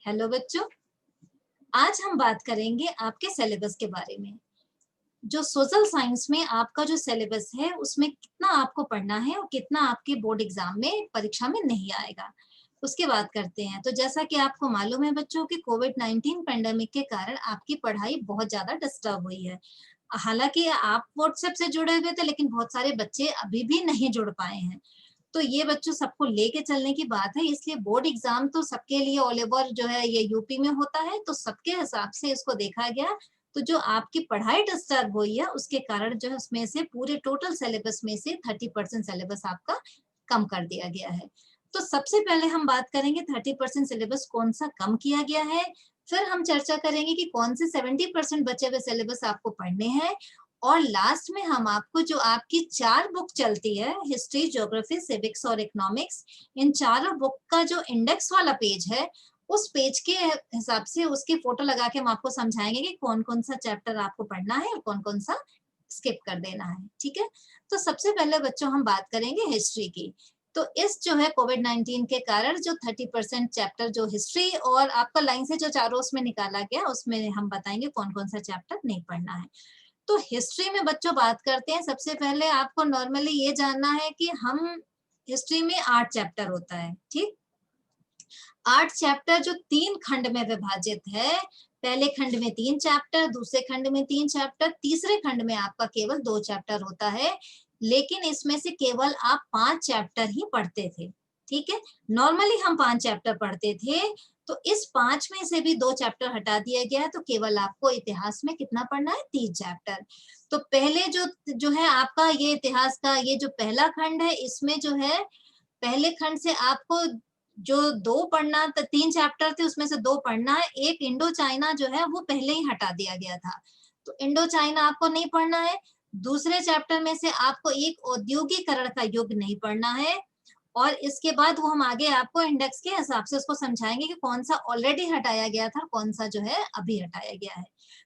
Hello बच्चों, आज हम बात करेंगे आपके सिलेबस के बारे में। जो सोशल साइंस में आपका जो सिलेबस है उसमें कितना आपको पढ़ना है और कितना आपके बोर्ड एग्जाम में परीक्षा में नहीं आएगा, उसकी बात करते हैं। तो जैसा कि आपको मालूम है बच्चों कि कोविड-19 पेंडेमिक के कारण आपकी पढ़ाई बहुत ज्यादा डिस्टर्ब हुई है। हालांकि आप व्हाट्सएप से जुड़े हुए थे, लेकिन बहुत सारे बच्चे अभी भी नहीं जुड़ पाए हैं। तो ये बच्चों सबको लेके चलने की बात है, इसलिए बोर्ड एग्जाम तो सबके लिए ऑल ओवर जो है ये यूपी में होता है, तो सबके हिसाब से इसको देखा गया। तो जो आपकी पढ़ाई डिस्टर्ब हुई है उसके कारण जो है उसमें से पूरे टोटल सिलेबस में से 30% सिलेबस आपका कम कर दिया गया है। तो सबसे पहले हम बात करेंगे 30% सिलेबस कौन सा कम किया गया है, फिर हम चर्चा करेंगे कि कौन से 70% बचे हुए सिलेबस आपको पढ़ने हैं, और लास्ट में हम आपको जो आपकी 4 बुक चलती है, हिस्ट्री, ज्योग्राफी, सिविक्स और इकोनॉमिक्स, इन चारों बुक का जो इंडेक्स वाला पेज है उस पेज के हिसाब से उसकी फोटो लगा के हम आपको समझाएंगे कि कौन कौन सा चैप्टर आपको पढ़ना है और कौन कौन सा स्किप कर देना है। ठीक है, तो सबसे पहले बच्चों हम बात करेंगे हिस्ट्री की। तो इस जो है कोविड-19 के कारण जो 30% चैप्टर जो हिस्ट्री और आपका लाइन से जो चारों उसमें निकाला गया, उसमें हम बताएंगे कौन कौन सा चैप्टर नहीं पढ़ना है। तो हिस्ट्री में बच्चों बात करते हैं, सबसे पहले आपको नॉर्मली ये जानना है कि हम हिस्ट्री में 8 चैप्टर होता है। ठीक, 8 चैप्टर जो 3 खंड में विभाजित है। पहले खंड में 3 चैप्टर, दूसरे खंड में 3 चैप्टर, तीसरे खंड में आपका केवल 2 चैप्टर होता है, लेकिन इसमें से केवल आप 5 चैप्टर ही पढ़ते थे। ठीक है, नॉर्मली हम 5 चैप्टर पढ़ते थे, तो इस 5 में से भी 2 चैप्टर हटा दिया गया, तो केवल आपको इतिहास में कितना पढ़ना है, 3 चैप्टर। तो पहले जो जो है आपका ये इतिहास का ये जो पहला खंड है, इसमें जो है पहले खंड से आपको जो 2 पढ़ना, 3 चैप्टर थे उसमें से 2 पढ़ना है। एक इंडो चाइना जो है वो पहले ही हटा दिया गया था, तो इंडो चाइना आपको नहीं पढ़ना है। दूसरे चैप्टर में से आपको एक औद्योगिकरण का युग नहीं पढ़ना है, और इसके बाद वो हम आगे आपको इंडेक्स के हिसाब से उसको समझाएंगे कि कौन सा ऑलरेडी हटाया गया था, कौन सा जो है अभी हटाया गया है।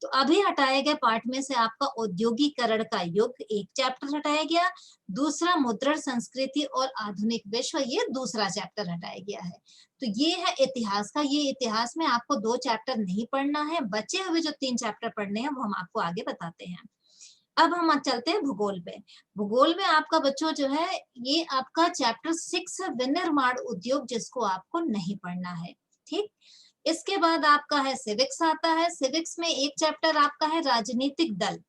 तो अभी हटाए गए पार्ट में से आपका औद्योगिकरण का युग एक चैप्टर हटाया गया, दूसरा मुद्रण संस्कृति और आधुनिक विश्व, ये दूसरा चैप्टर हटाया गया है। तो ये है इतिहास का, ये इतिहास में आपको 2 चैप्टर नहीं पढ़ना है, बचे हुए जो 3 चैप्टर पढ़ने हैं वो हम आपको आगे बताते हैं। अब हम चलते हैं भूगोल पे। भूगोल में आपका बच्चों जो है ये आपका चैप्टर 6 विनिर्माण उद्योग, जिसको आपको नहीं पढ़ना है। ठीक, इसके बाद आपका है सिविक्स आता है। सिविक्स में एक चैप्टर आपका है राजनीतिक दल,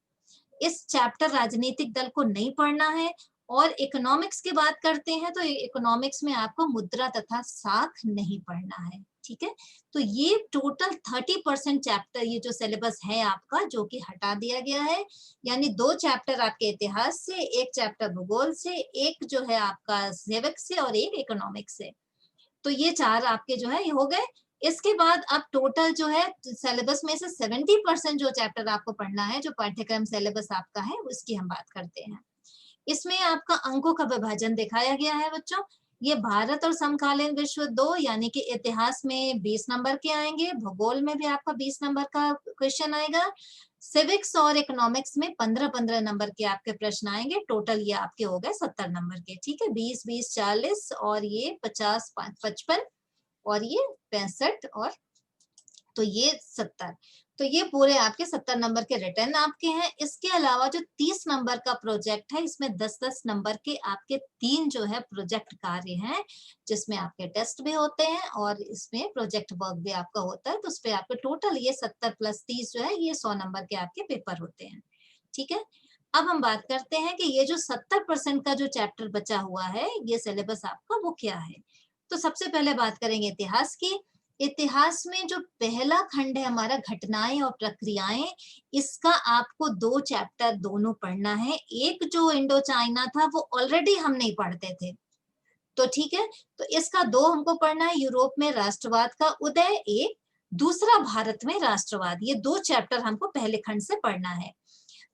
इस चैप्टर राजनीतिक दल को नहीं पढ़ना है। और इकोनॉमिक्स की बात करते हैं तो इकोनॉमिक्स में आपको मुद्रा तथा साख नहीं पढ़ना है। ठीक है, तो ये टोटल 30% चैप्टर ये जो सिलेबस है आपका जो कि हटा दिया गया है, यानी 2 चैप्टर आपके इतिहास से, एक चैप्टर भूगोल से, एक जो है आपका सिविक्स से और एक इकोनॉमिक्स से। तो ये 4 आपके जो है ये हो गए। इसके बाद अब टोटल जो है सिलेबस में से 70% जो चैप्टर आपको पढ़ना है, जो पाठ्यक्रम सिलेबस आपका है, उसकी हम बात करते हैं। इसमें आपका अंकों का विभाजन दिखाया गया है बच्चों। ये भारत और समकालीन विश्व 2, यानी कि इतिहास में 20 नंबर के आएंगे, भूगोल में भी आपका 20 नंबर का क्वेश्चन आएगा, सिविक्स और इकोनॉमिक्स में 15-15 नंबर के आपके प्रश्न आएंगे। टोटल ये आपके हो गए 70 नंबर के। ठीक है, 20-20 40 और ये 50 55 और ये 65 और तो ये 70। तो ये पूरे आपके 70 नंबर के रिटर्न आपके हैं। इसके अलावा जो 30 नंबर का प्रोजेक्ट है, इसमें 10-10 नंबर के आपके 3 जो है प्रोजेक्ट कार्य हैं, जिसमें आपके टेस्ट भी होते हैं और इसमें प्रोजेक्ट वर्क भी आपका होता है। तो उस पे आपके टोटल ये 70 + 30 जो है ये 100 नंबर के आपके पेपर होते हैं। ठीक है, अब हम बात करते हैं कि ये जो 70% का जो चैप्टर बचा हुआ है, ये सिलेबस आपका वो क्या है। तो सबसे पहले बात करेंगे इतिहास की। इतिहास में जो पहला खंड है हमारा घटनाएं और प्रक्रियाएं, इसका आपको 2 चैप्टर दोनों पढ़ना है। एक जो इंडो चाइना था वो ऑलरेडी हम नहीं पढ़ते थे, तो ठीक है, तो इसका 2 हमको पढ़ना है। यूरोप में राष्ट्रवाद का उदय एक, दूसरा भारत में राष्ट्रवाद, ये 2 चैप्टर हमको पहले खंड से पढ़ना है।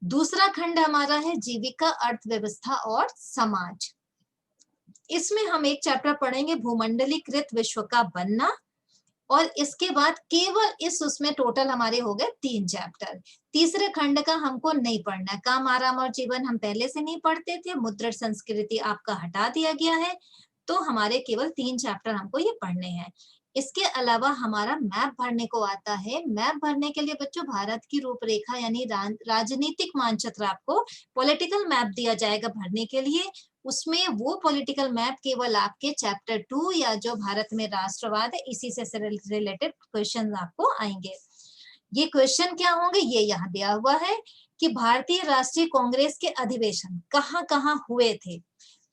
दूसरा खंड हमारा है जीविका, अर्थव्यवस्था और समाज। इसमें हम एक चैप्टर पढ़ेंगे भूमंडलीकृत विश्व का बनना, और इसके बाद केवल इस उसमें टोटल हमारे हो गए 3 चैप्टर। तीसरे खंड का हमको नहीं पढ़ना है। काम, आराम और जीवन हम पहले से नहीं पढ़ते थे, मुद्रण संस्कृति आपका हटा दिया गया है, तो हमारे केवल 3 चैप्टर हमको ये पढ़ने हैं। इसके अलावा हमारा मैप भरने को आता है। मैप भरने के लिए बच्चों भारत की रूपरेखा यानी राजनीतिक मानचित्र आपको पॉलिटिकल मैप दिया जाएगा भरने के लिए। उसमें वो पॉलिटिकल मैप केवल आपके चैप्टर 2 या जो भारत में राष्ट्रवाद है इसी से रिलेटेड क्वेश्चन आपको आएंगे। ये क्वेश्चन क्या होंगे ये यहाँ दिया हुआ है कि भारतीय राष्ट्रीय कांग्रेस के अधिवेशन कहाँ-कहाँ हुए थे।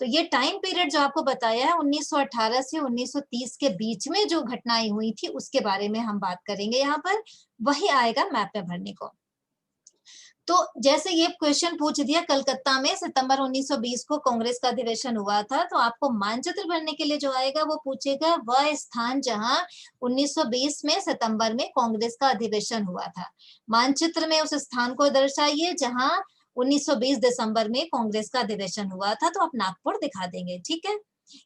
तो ये टाइम पीरियड जो आपको बताया है 1918 से 1930 के बीच में जो घटनाएं हुई थी उसके बारे में हम बात करेंगे यहाँ पर, वही आएगा मैप में भरने को। तो जैसे ये क्वेश्चन पूछ दिया कलकत्ता में सितंबर 1920 को कांग्रेस का अधिवेशन हुआ था, तो आपको मानचित्र भरने के लिए जो आएगा वो पूछेगा वह स्थान जहां 1920 में सितंबर में कांग्रेस का अधिवेशन हुआ था। मानचित्र में उस स्थान को दर्शाइए जहां 1920 दिसंबर में कांग्रेस का अधिवेशन हुआ था, तो आप नागपुर दिखा देंगे, ठीक है।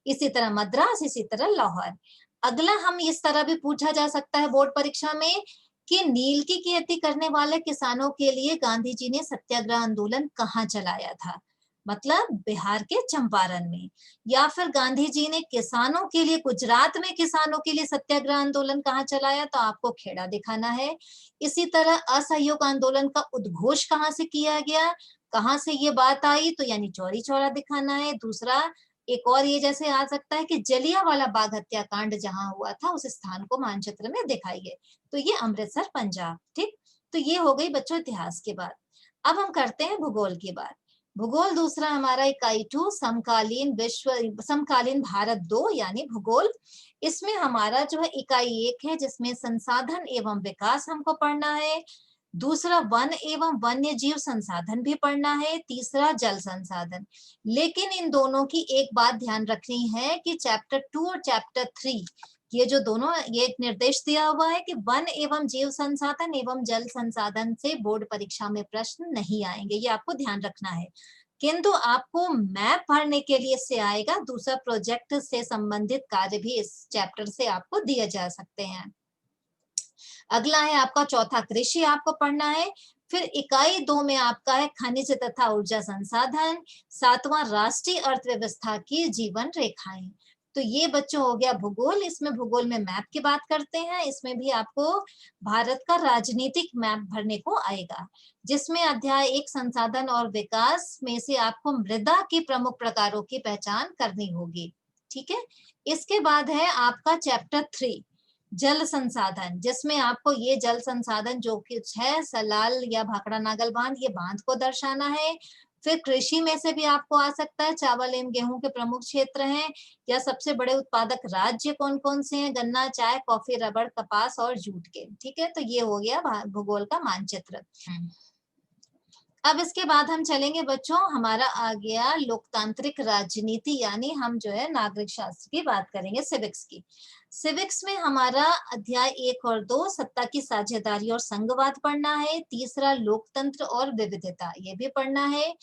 इसी तरह मद्रास, इसी तरह लाहौर। अगला हम इस तरह भी पूछा जा सकता है बोर्ड परीक्षा में कि नील की खेती करने वाले किसानों के लिए गांधी जी ने सत्याग्रह आंदोलन कहाँ चलाया था, मतलब बिहार के चंपारण में। या फिर गांधी जी ने किसानों के लिए, गुजरात में किसानों के लिए सत्याग्रह आंदोलन कहाँ चलाया, तो आपको खेड़ा दिखाना है। इसी तरह असहयोग आंदोलन का उद्घोष कहाँ से किया गया, कहाँ से ये बात आई, तो यानी चौरी चौरा दिखाना है। दूसरा एक और ये जैसे आ सकता है कि जलियांवाला बाग हत्याकांड जहां हुआ था उस स्थान को मानचित्र में दिखाइए, तो ये अमृतसर पंजाब, ठीक। तो ये हो गई बच्चों इतिहास की बात। अब हम करते हैं भूगोल की बात। भूगोल दूसरा हमारा इकाई 2 समकालीन भारत 2 यानी भूगोल। इसमें हमारा जो है इकाई 1 है जिसमें संसाधन एवं विकास हमको पढ़ना है। दूसरा वन एवं वन्य जीव संसाधन भी पढ़ना है। तीसरा जल संसाधन। लेकिन इन दोनों की एक बात ध्यान रखनी है कि चैप्टर 2 और चैप्टर 3 ये जो दोनों, ये एक निर्देश दिया हुआ है कि वन एवं जीव संसाधन एवं जल संसाधन से बोर्ड परीक्षा में प्रश्न नहीं आएंगे, ये आपको ध्यान रखना है। किंतु आपको मैप भरने के लिए से आएगा। दूसरा प्रोजेक्ट से संबंधित कार्य भी इस चैप्टर से आपको दिए जा सकते हैं। अगला है आपका चौथा कृषि आपको पढ़ना है। फिर इकाई 2 में आपका है खनिज तथा ऊर्जा संसाधन। सातवां राष्ट्रीय अर्थव्यवस्था की जीवन रेखाएं। तो ये बच्चों हो गया भूगोल। इसमें भूगोल में मैप की बात करते हैं। इसमें भी आपको भारत का राजनीतिक मैप भरने को आएगा, जिसमें अध्याय 1 संसाधन और विकास में से आपको मृदा के प्रमुख प्रकारों की पहचान करनी होगी, ठीक है। इसके बाद है आपका चैप्टर 3 जल संसाधन, जिसमें आपको ये जल संसाधन जो कुछ है सलाल या भाखड़ा नागल बांध, ये बांध को दर्शाना है। फिर कृषि में से भी आपको आ सकता है चावल एवं गेहूं के प्रमुख क्षेत्र हैं या सबसे बड़े उत्पादक राज्य कौन कौन से हैं, गन्ना, चाय, कॉफी, रबड़, कपास और जूट के, ठीक है। तो ये हो गया भूगोल का मानचित्र। अब इसके बाद हम चलेंगे बच्चों, हमारा आ गया लोकतांत्रिक राजनीति, यानी हम जो है नागरिक शास्त्र की बात करेंगे, सिविक्स की। सिविक्स में हमारा अध्याय 1 और 2 सत्ता की साझेदारी और संघवाद पढ़ना है। तीसरा लोकतंत्र और विविधता, ये भी पढ़ना है।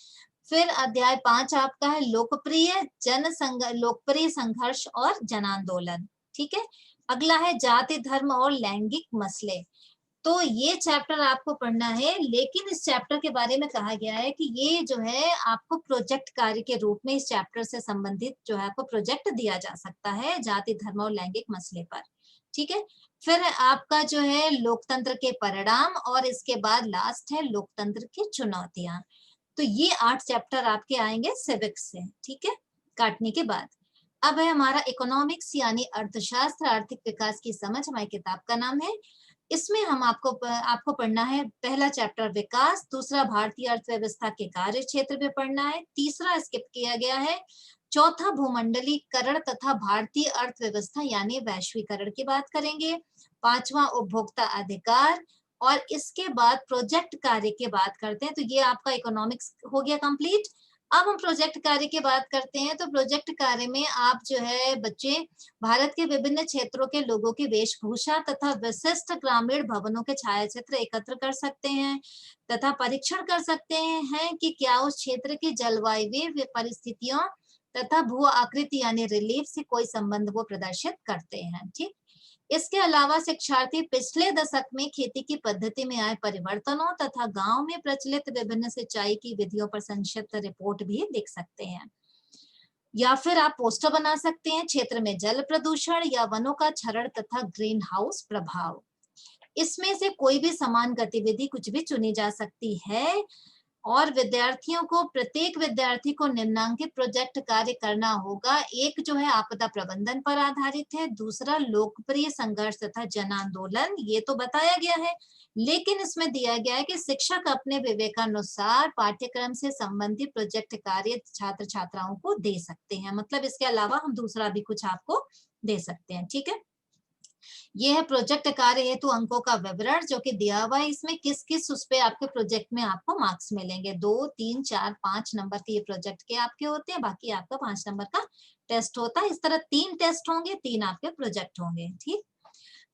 फिर अध्याय 5 आपका है लोकप्रिय संघर्ष और जन आंदोलन, ठीक है। अगला है जाति, धर्म और लैंगिक मसले। तो ये चैप्टर आपको पढ़ना है, लेकिन इस चैप्टर के बारे में कहा गया है कि ये जो है आपको प्रोजेक्ट कार्य के रूप में इस चैप्टर से संबंधित जो है आपको प्रोजेक्ट दिया जा सकता है जाति, धर्म और लैंगिक मसले पर, ठीक है। फिर आपका जो है लोकतंत्र के परिणाम और इसके बाद लास्ट है लोकतंत्र की चुनौतियां। तो ये 8 चैप्टर आपके आएंगे सिविक्स से, ठीक है, काटने के बाद। अब है हमारा इकोनॉमिक्स यानी अर्थशास्त्र, आर्थिक विकास की समझ, हमारी किताब का नाम है। इसमें हम आपको पढ़ना है पहला चैप्टर विकास, दूसरा भारतीय अर्थव्यवस्था के कार्य क्षेत्र पे पढ़ना है, तीसरा स्किप किया गया है, चौथा भूमंडलीकरण तथा भारतीय अर्थव्यवस्था यानी वैश्वीकरण की बात करेंगे, पांचवा उपभोक्ता अधिकार, और इसके बाद प्रोजेक्ट कार्य की बात करते हैं। तो ये आपका इकोनॉमिक्स हो गया कंप्लीट। अब हम प्रोजेक्ट कार्य की बात करते हैं। तो प्रोजेक्ट कार्य में आप जो है बच्चे भारत के विभिन्न क्षेत्रों के लोगों की वेशभूषा तथा विशिष्ट ग्रामीण भवनों के छायाचित्र एकत्र कर सकते हैं तथा परीक्षण कर सकते हैं कि क्या उस क्षेत्र की जलवायु परिस्थितियों तथा भू आकृति यानी रिलीफ से कोई संबंध वो प्रदर्शित करते हैं, ठीक। इसके अलावा शिक्षार्थी पिछले दशक में खेती की पद्धति में आए परिवर्तनों तथा गांव में प्रचलित विभिन्न सिंचाई की विधियों पर संक्षिप्त रिपोर्ट भी लिख सकते हैं। या फिर आप पोस्टर बना सकते हैं, क्षेत्र में जल प्रदूषण या वनों का क्षरण तथा ग्रीन हाउस प्रभाव। इसमें से कोई भी समान गतिविधि कुछ भी चुनी जा सकती है और विद्यार्थियों को, प्रत्येक विद्यार्थी को निम्नांकित प्रोजेक्ट कार्य करना होगा। एक जो है आपदा प्रबंधन पर आधारित है, दूसरा लोकप्रिय संघर्ष तथा जन आंदोलन, ये तो बताया गया है। लेकिन इसमें दिया गया है कि शिक्षक अपने विवेकानुसार पाठ्यक्रम से संबंधित प्रोजेक्ट कार्य छात्र छात्राओं को दे सकते हैं। मतलब इसके अलावा हम दूसरा भी कुछ आपको दे सकते हैं, ठीक है। ये है प्रोजेक्ट कार्य हेतु अंकों का विवरण जो कि दिया हुआ है। इसमें किस किस उस पे आपके प्रोजेक्ट में आपको मार्क्स मिलेंगे। 2, 3, 4, 5 नंबर के ये प्रोजेक्ट के आपके होते हैं, बाकी आपका 5 नंबर का टेस्ट होता है। इस तरह 3 टेस्ट होंगे, 3 आपके प्रोजेक्ट होंगे, ठीक।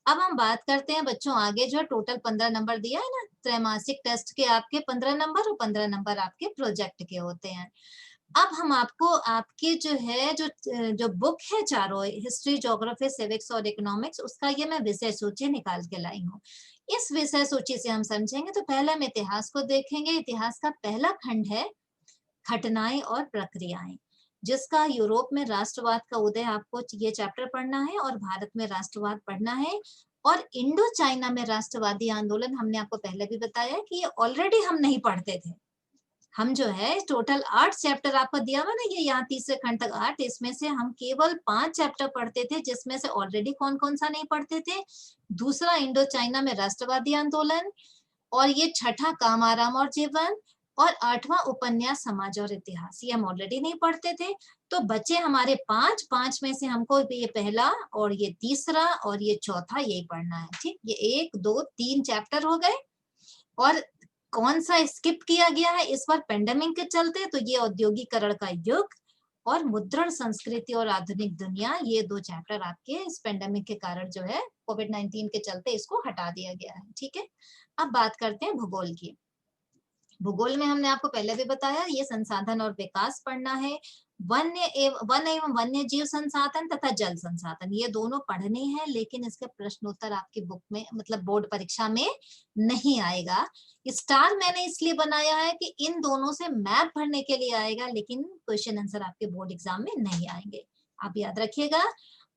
अब हम बात करते हैं बच्चों आगे, जो टोटल 15 नंबर दिया है ना, त्रैमासिक टेस्ट के आपके 15 नंबर और 15 नंबर आपके प्रोजेक्ट के होते हैं। अब हम आपको आपके जो है जो बुक है चारों, हिस्ट्री, ज्योग्राफी, सिविक्स और इकोनॉमिक्स, उसका ये मैं विषय सूची निकाल के लाई हूँ। इस विषय सूची से हम समझेंगे। तो पहले हम इतिहास को देखेंगे। इतिहास का पहला खंड है घटनाएं और प्रक्रियाएं, जिसका यूरोप में राष्ट्रवाद का उदय, आपको ये चैप्टर पढ़ना है, और भारत में राष्ट्रवाद पढ़ना है। और इंडो चाइना में राष्ट्रवादी आंदोलन, हमने आपको पहले भी बताया कि ये ऑलरेडी हम नहीं पढ़ते थे। हम जो है टोटल 8 चैप्टर आपको दिया हुआ ना, ये यहाँ तीसरे खंड तक 8, इसमें से हम केवल 5 चैप्टर पढ़ते थे, जिसमें से ऑलरेडी कौन कौन सा नहीं पढ़ते थे। दूसरा इंडो चाइना में राष्ट्रवादी आंदोलन, और ये छठा काम, आराम और जीवन, और 8वां उपन्यास, समाज और इतिहास, ये हम ऑलरेडी नहीं पढ़ते थे। तो बच्चे हमारे 5 में से हमको ये पहला और ये तीसरा और ये चौथा यही पढ़ना है, ठीक। ये 1, 2, 3 चैप्टर हो गए। और कौन सा स्किप किया गया है इस बार पेंडेमिक के चलते, तो ये औद्योगिकरण का युग और मुद्रण संस्कृति और आधुनिक दुनिया, ये 2 चैप्टर आपके इस पेंडेमिक के कारण जो है कोविड-19 के चलते इसको हटा दिया गया है, ठीक है। अब बात करते हैं भूगोल की। भूगोल में हमने आपको पहले भी बताया, ये संसाधन और विकास पढ़ना है। वन एवं वन्य जीव संसाधन तथा जल संसाधन, ये दोनों पढ़ने हैं, लेकिन इसके प्रश्नोत्तर आपकी बुक में, मतलब बोर्ड परीक्षा में नहीं आएगा। स्टार मैंने इसलिए बनाया है कि इन दोनों से मैप भरने के लिए आएगा, लेकिन क्वेश्चन आंसर आपके बोर्ड एग्जाम में नहीं आएंगे, आप याद रखिएगा।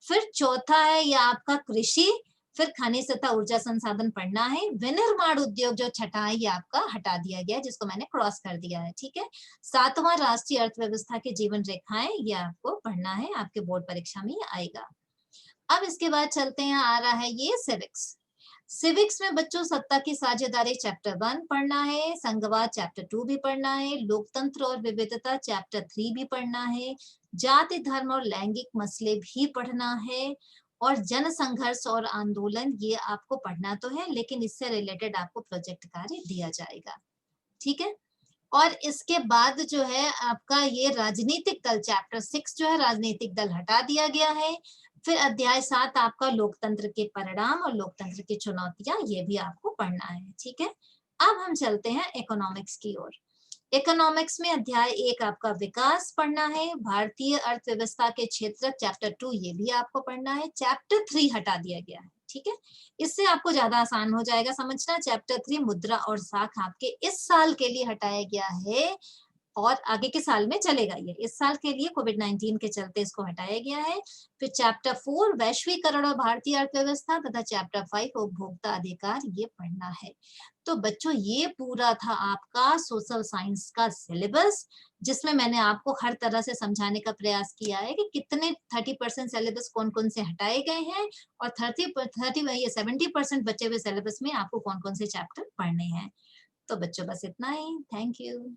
फिर चौथा है ये आपका कृषि, फिर खनिज तथा ऊर्जा संसाधन पढ़ना है। विनिर्माण उद्योग जो छठा है ये आपका हटा दिया गया है, जिसको मैंने क्रॉस कर दिया है, ठीक है। 7वां राष्ट्रीय अर्थव्यवस्था के जीवन रेखाएं, ये आपको पढ़ना है, आपके बोर्ड परीक्षा में ये आएगा। अब इसके बाद चलते हैं, आ रहा है ये सिविक्स। सिविक्स में बच्चों सत्ता की साझेदारी चैप्टर 1 पढ़ना है, संघवाद चैप्टर 2 भी पढ़ना है, लोकतंत्र और विविधता चैप्टर 3 भी पढ़ना है, जाति, धर्म और लैंगिक मसले भी पढ़ना है, और जन संघर्ष और आंदोलन ये आपको पढ़ना तो है, लेकिन इससे रिलेटेड आपको प्रोजेक्ट कार्य दिया जाएगा, ठीक है। और इसके बाद जो है आपका ये राजनीतिक दल चैप्टर 6 जो है, राजनीतिक दल हटा दिया गया है। फिर अध्याय 7 आपका लोकतंत्र के परिणाम और लोकतंत्र की चुनौतियां, ये भी आपको पढ़ना है, ठीक है। अब हम चलते हैं इकोनॉमिक्स की ओर। इकोनॉमिक्स में अध्याय 1 आपका विकास पढ़ना है, भारतीय अर्थव्यवस्था के क्षेत्र चैप्टर 2 ये भी आपको पढ़ना है, चैप्टर 3 हटा दिया गया है, ठीक है। इससे आपको ज्यादा आसान हो जाएगा समझना। चैप्टर 3 मुद्रा और साख आपके इस साल के लिए हटाया गया है, और आगे के साल में चलेगा ये, इस साल के लिए कोविड-19 के चलते इसको हटाया गया है। फिर चैप्टर 4 वैश्वीकरण और भारतीय अर्थव्यवस्था तथा चैप्टर 5 उपभोक्ता अधिकार, ये पढ़ना है। तो बच्चों ये पूरा था आपका सोशल साइंस का सिलेबस, जिसमें मैंने आपको हर तरह से समझाने का प्रयास किया है कि कितने 30% सिलेबस कौन कौन से हटाए गए हैं, और 70% बचे हुए सिलेबस में आपको कौन कौन से चैप्टर पढ़ने हैं। तो बच्चों बस इतना ही, थैंक यू।